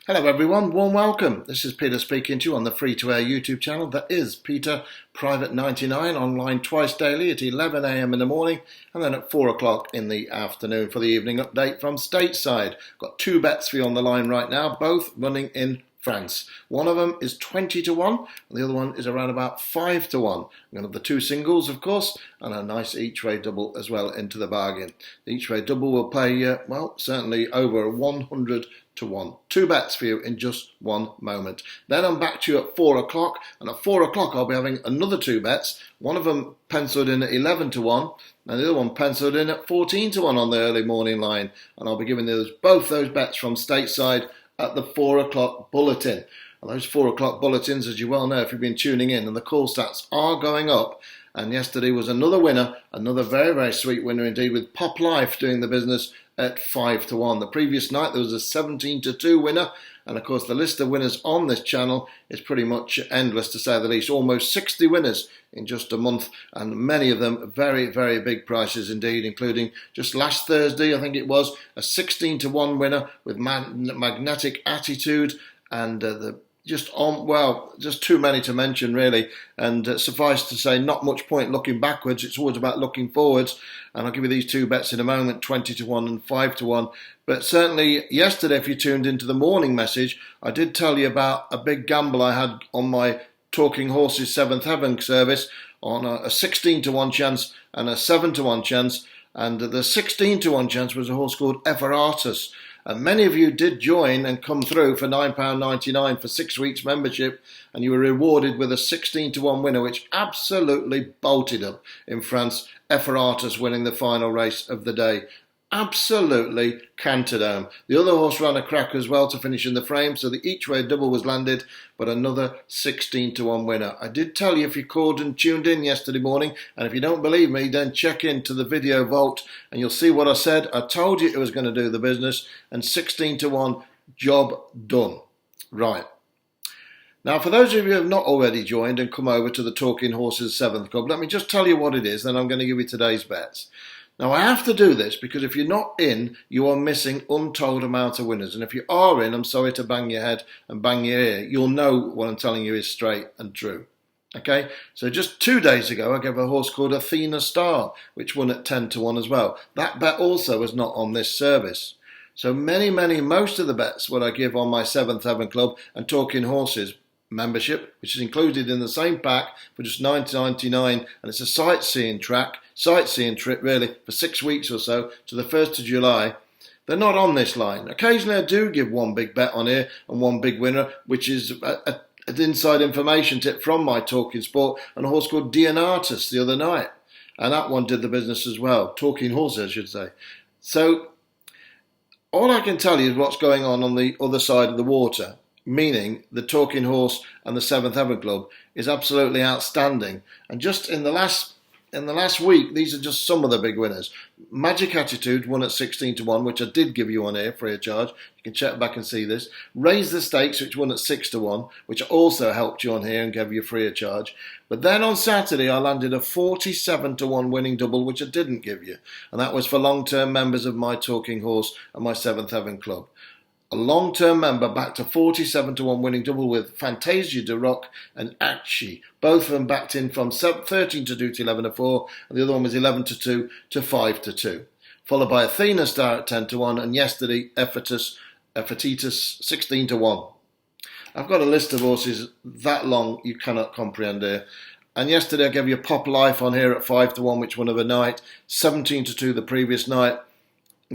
Hello everyone, warm welcome. This is Peter speaking to you on the free-to-air YouTube channel. That is Peter Private 99, online twice daily at 11 a.m. in the morning and then at 4 o'clock in the afternoon for the evening update from stateside. Got two bets for you on the line right now, both running in France. One of them is 20 to 1 and the other one is around about 5 to 1. I'm going to have the two singles, of course, and a nice each-way double as well into the bargain. The each-way double will pay, certainly over 100 to 1. Two bets for you in just one moment. Then I'm back to you at 4 o'clock, and at 4 o'clock I'll be having another two bets. One of them penciled in at 11 to 1, and the other one penciled in at 14 to 1 on the early morning line. And I'll be giving both those bets from stateside at the 4 o'clock bulletin. And those 4 o'clock bulletins, as you well know if you've been tuning in, and the call stats are going up. And yesterday was another winner, another very, very sweet winner indeed, with Pop Life doing the business at 5 to 1. The previous night there was a 17 to 2 winner, and of course the list of winners on this channel is pretty much endless to say the least. Almost 60 winners in just a month, and many of them very, very big prices indeed, including just last Thursday, I think it was, a 16 to 1 winner with Magnetic Attitude, and just too many to mention really, and suffice to say not much point looking backwards, it's always about looking forwards. And I'll give you these two bets in a moment, 20 to 1 and 5 to 1. But certainly yesterday, if you tuned into the morning message, I did tell you about a big gamble I had on my Talking Horses 7th Heaven service on a 16 to 1 chance and a 7 to 1 chance, and the 16 to 1 chance was a horse called Ephratus. And many of you did join and come through for £9.99 for 6 weeks membership, and you were rewarded with a 16 to 1 winner, which absolutely bolted up in France. Ephratus winning the final race of the day. Absolutely cantered home. The other horse ran a crack as well to finish in the frame, so the each-way double was landed, but another 16 to 1 winner. I did tell you if you called and tuned in yesterday morning, and if you don't believe me, then check into the video vault and you'll see what I said. I told you it was going to do the business, and 16 to 1, job done. Right. Now, for those of you who have not already joined and come over to the Talking Horses 7th Club, let me just tell you what it is, then I'm going to give you today's bets. Now, I have to do this because if you're not in, you are missing untold amount of winners. And if you are in, I'm sorry to bang your head and bang your ear. You'll know what I'm telling you is straight and true. Okay, so just 2 days ago, I gave a horse called Athena Star, which won at 10 to 1 as well. That bet also was not on this service. So most of the bets what I give on my 7th Heaven Club and Talking Horses membership, which is included in the same pack for just $9.99, and it's a sightseeing trip really for 6 weeks or so to the 1st of July. They're not on this line. Occasionally I do give one big bet on here and one big winner, which is an inside information tip from my Talking Sport and a horse called Deonatus the other night, and that one did the business as well. Talking Horses, I should say. So all I can tell you is what's going on the other side of the water, meaning the Talking Horse and the 7th Heaven Club is absolutely outstanding. And just in the last week, these are just some of the big winners. Magic Attitude won at 16 to 1, which I did give you on here free of charge. You can check back and see this. Raise the Stakes, which won at 6 to 1, which also helped you on here and gave you free of charge. But then on Saturday, I landed a 47 to 1 winning double, which I didn't give you. And that was for long-term members of my Talking Horse and my 7th Heaven Club. A long-term member backed a 47 to 1 winning double with Fantasia de Rock and Acci. Both of them backed in from 13 to 2 to 11 to 4, and the other one was 11 to 2 to 5 to 2. Followed by Athena Star at 10 to 1, and yesterday Ephetus 16 to 1. I've got a list of horses that long you cannot comprehend here. And yesterday I gave you Pop Life on here at 5 to 1, which won overnight, 17 to 2 the previous night.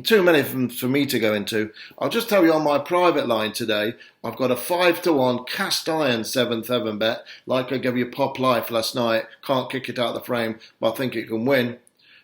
Too many of them for me to go into. I'll just tell you on my private line today, I've got a 5 to 1 cast iron 7th Heaven bet, like I gave you Pop Life last night. Can't kick it out of the frame, but I think it can win.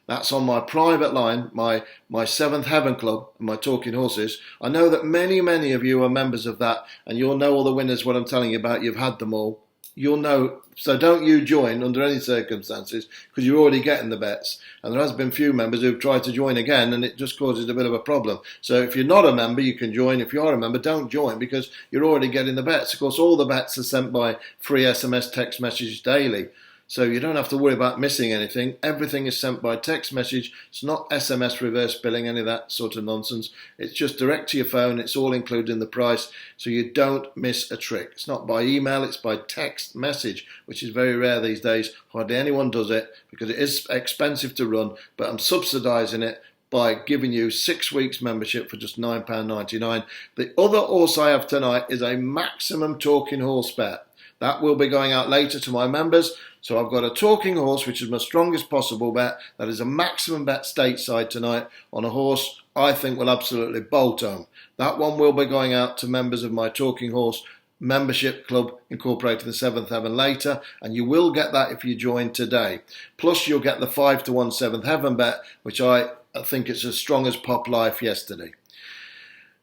That's on my private line, my 7th Heaven Club, and my Talking Horses. I know that many of you are members of that, and you'll know all the winners, what I'm telling you about. You've had them all. You'll know, so don't you join under any circumstances, because you're already getting the bets. And there has been few members who've tried to join again, and it just causes a bit of a problem. So if you're not a member, you can join. If you are a member, don't join, because you're already getting the bets. Of course, all the bets are sent by free SMS text messages daily. So you don't have to worry about missing anything. Everything is sent by text message. It's not SMS reverse billing, any of that sort of nonsense. It's just direct to your phone. It's all included in the price, so you don't miss a trick. It's not by email, it's by text message, which is very rare these days. Hardly anyone does it because it is expensive to run, but I'm subsidising it by giving you 6 weeks membership for just £9.99. The other horse I have tonight is a maximum talking horse bet. That will be going out later to my members. So I've got a talking horse, which is my strongest possible bet. That is a maximum bet stateside tonight on a horse I think will absolutely bolt home. That one will be going out to members of my talking horse membership club incorporated the Seventh Heaven later, and you will get that if you join today. Plus you'll get the 5-1 Seventh Heaven bet, which I think it's as strong as Pop Life yesterday.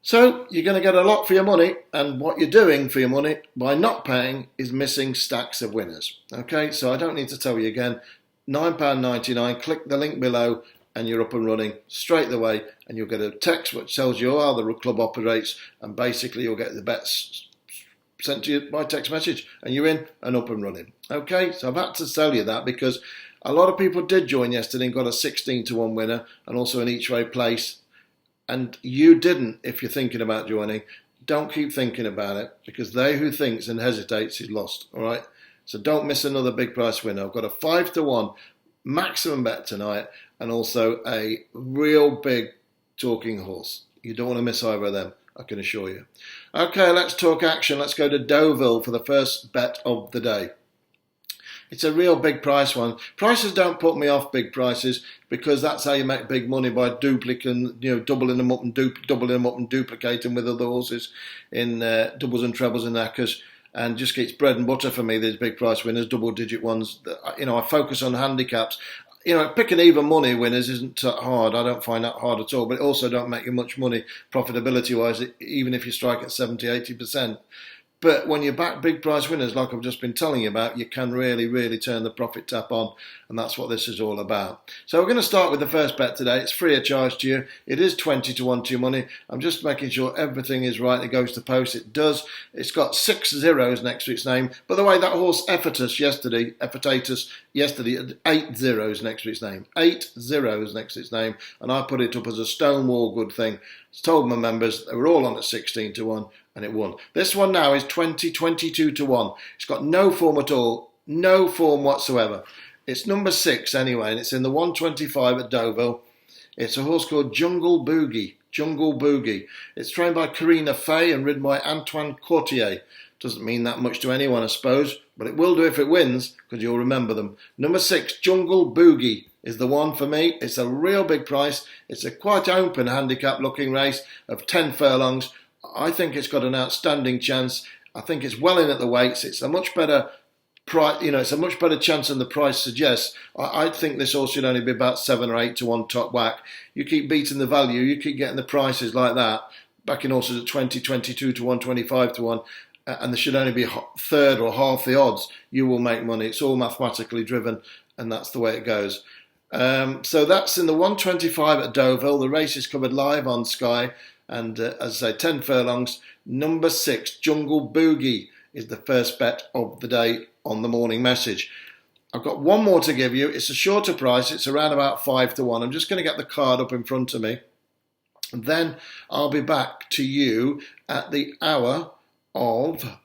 So you're going to get a lot for your money, and what you're doing for your money by not paying is missing stacks of winners. Okay, so I don't need to tell you again, £9.99, click the link below and you're up and running straight away, and you'll get a text which tells you how the club operates, and basically you'll get the bets sent to you by text message and you're in and up and running. Okay, so I've had to tell you that because a lot of people did join yesterday and got a 16-1 winner and also an each way place. And you didn't. If you're thinking about joining, don't keep thinking about it, because they who thinks and hesitates is lost. All right. So don't miss another big price winner. I've got a 5-1 maximum bet tonight, and also a real big talking horse. You don't want to miss either of them, I can assure you. Okay, let's talk action. Let's go to Deauville for the first bet of the day. It's a real big price one. Prices don't put me off, big prices, because that's how you make big money, by duplicating, doubling them up and duplicating with other horses in doubles and trebles and knackers. And just gets bread and butter for me, these big price winners, double-digit ones. I focus on handicaps. Picking even money winners isn't hard. I don't find that hard at all. But it also don't make you much money profitability-wise, even if you strike at 70-80%. But when you back big price winners, like I've just been telling you about, you can really, really turn the profit tap on. And that's what this is all about. So we're going to start with the first bet today. It's free of charge to you. It is 20-1 to your money. I'm just making sure everything is right. It goes to post. It does. It's got 6 zeros next to its name. By the way, that horse Epitatus yesterday had 8 zeros next to its name. 8 zeros next to its name. And I put it up as a stonewall good thing. I told my members they were all on at 16-1. And it won. This one now is 22-1. It's got no form at all, no form whatsoever. It's number 6 anyway, and it's in the 125 at Deauville. It's a horse called Jungle Boogie. It's trained by Karina Fay and ridden by Antoine Courtier. Doesn't mean that much to anyone, I suppose, but it will do if it wins, because you'll remember them. Number 6, Jungle Boogie, is the one for me. It's a real big price. It's a quite open handicap looking race of 10 furlongs. I think it's got an outstanding chance. I think it's well in at the weights. It's a much better price. It's a much better chance than the price suggests. I think this horse should only be about 7 or 8-1 top whack. You keep beating the value. You keep getting the prices like that. Backing horses at 20, 22-1, 25-1, and there should only be third or half the odds. You will make money. It's all mathematically driven, and that's the way it goes. So that's in the 125 at Deauville. The race is covered live on Sky. And as I say, 10 furlongs. Number 6, Jungle Boogie, is the first bet of the day on the morning message. I've got one more to give you. It's a shorter price. It's around about 5-1. I'm just going to get the card up in front of me. And then I'll be back to you at the hour of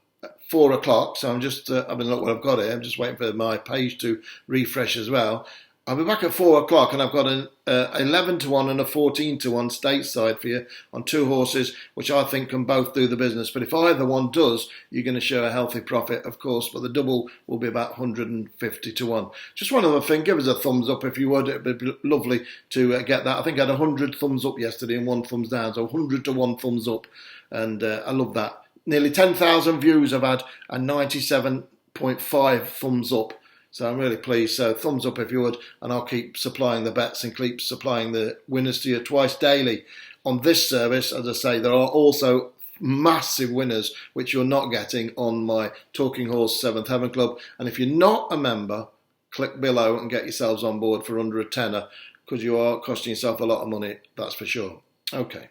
4 o'clock. So I'm just having a look what I've got here. I'm just waiting for my page to refresh as well. I'll be back at 4 o'clock, and I've got an 11-1 and a 14-1 stateside for you on 2 horses, which I think can both do the business. But if either one does, you're going to show a healthy profit, of course, but the double will be about 150-1. Just one other thing, give us a thumbs up if you would. It would be lovely to get that. I think I had 100 thumbs up yesterday and 1 thumbs down, so 100-1 thumbs up, and I love that. Nearly 10,000 views I've had, and 97.5 thumbs up. So I'm really pleased. So thumbs up if you would, and I'll keep supplying the bets and keep supplying the winners to you twice daily. On this service, as I say, there are also massive winners which you're not getting on my Talking Horse 7th Heaven Club. And if you're not a member, click below and get yourselves on board for under a tenner, because you are costing yourself a lot of money, that's for sure. Okay,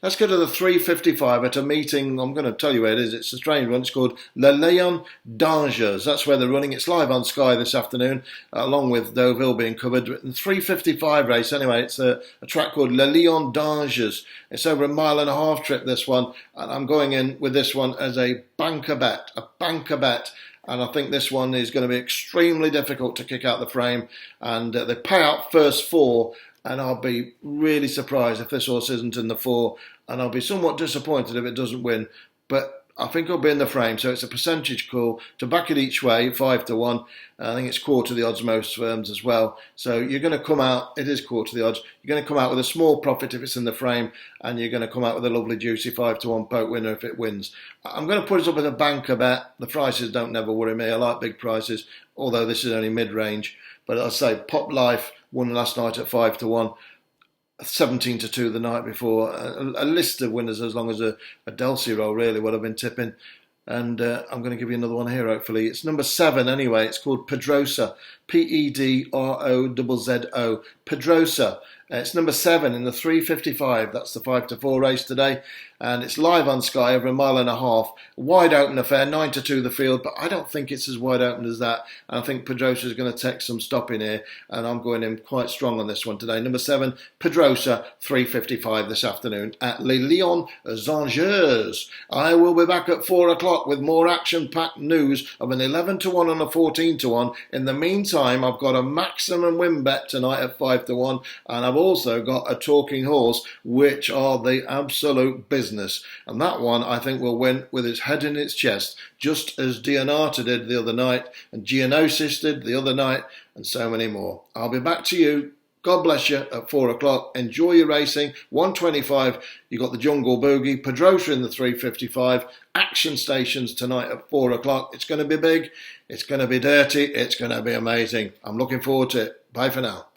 Let's go to the 3:55 at a meeting. I'm going to tell you where it is. It's a strange one. It's called Le Lion d'Angers. That's where they're running. It's live on Sky this afternoon, along with Deauville being covered. And 3:55 race. Anyway, it's a track called Le Lion d'Angers. It's over a 1.5 mile trip, this one. And I'm going in with this one as a banker bet. And I think this one is going to be extremely difficult to kick out the frame. And they pay out first 4. And I'll be really surprised if this horse isn't in the 4. And I'll be somewhat disappointed if it doesn't win. But I think it'll be in the frame. So it's a percentage call to back it each way, 5-1. I think it's quarter the odds most firms as well. So you're going to come out, it is quarter the odds. You're going to come out with a small profit if it's in the frame. And you're going to come out with a lovely juicy 5-1 poke winner if it wins. I'm going to put it up as a banker bet. The prices don't never worry me. I like big prices, although this is only mid-range. But I'll say Pop Life won last night at 5-1, 17-2 the night before. A list of winners as long as a Delsey roll, really, what I've been tipping. And I'm going to give you another one here, hopefully. It's number 7 anyway. It's called Pedrosa. Pedrozo. Pedrosa. It's number 7 in the 3:55. That's the 5-4 race today. And it's live on Sky over a 1.5 mile. Wide open affair, 9-2 the field. But I don't think it's as wide open as that. And I think Pedrosa is going to take some stopping here. And I'm going in quite strong on this one today. Number 7, Pedrosa, 3:55 this afternoon at Les Lions d'Angers. I will be back at 4 o'clock with more action-packed news of an 11-1 and a 14-1. In the meantime, I've got a maximum win bet tonight at 5-1. And I've also got a talking horse, which are the absolute business. And that one, I think, will win with its head in its chest, just as Dionata did the other night, and Geonosis did the other night, and so many more. I'll be back to you. God bless you at 4 o'clock. Enjoy your racing. 125, you got the Jungle Boogie. Pedrosa in the 3:55. Action stations tonight at 4 o'clock. It's going to be big. It's going to be dirty. It's going to be amazing. I'm looking forward to it. Bye for now.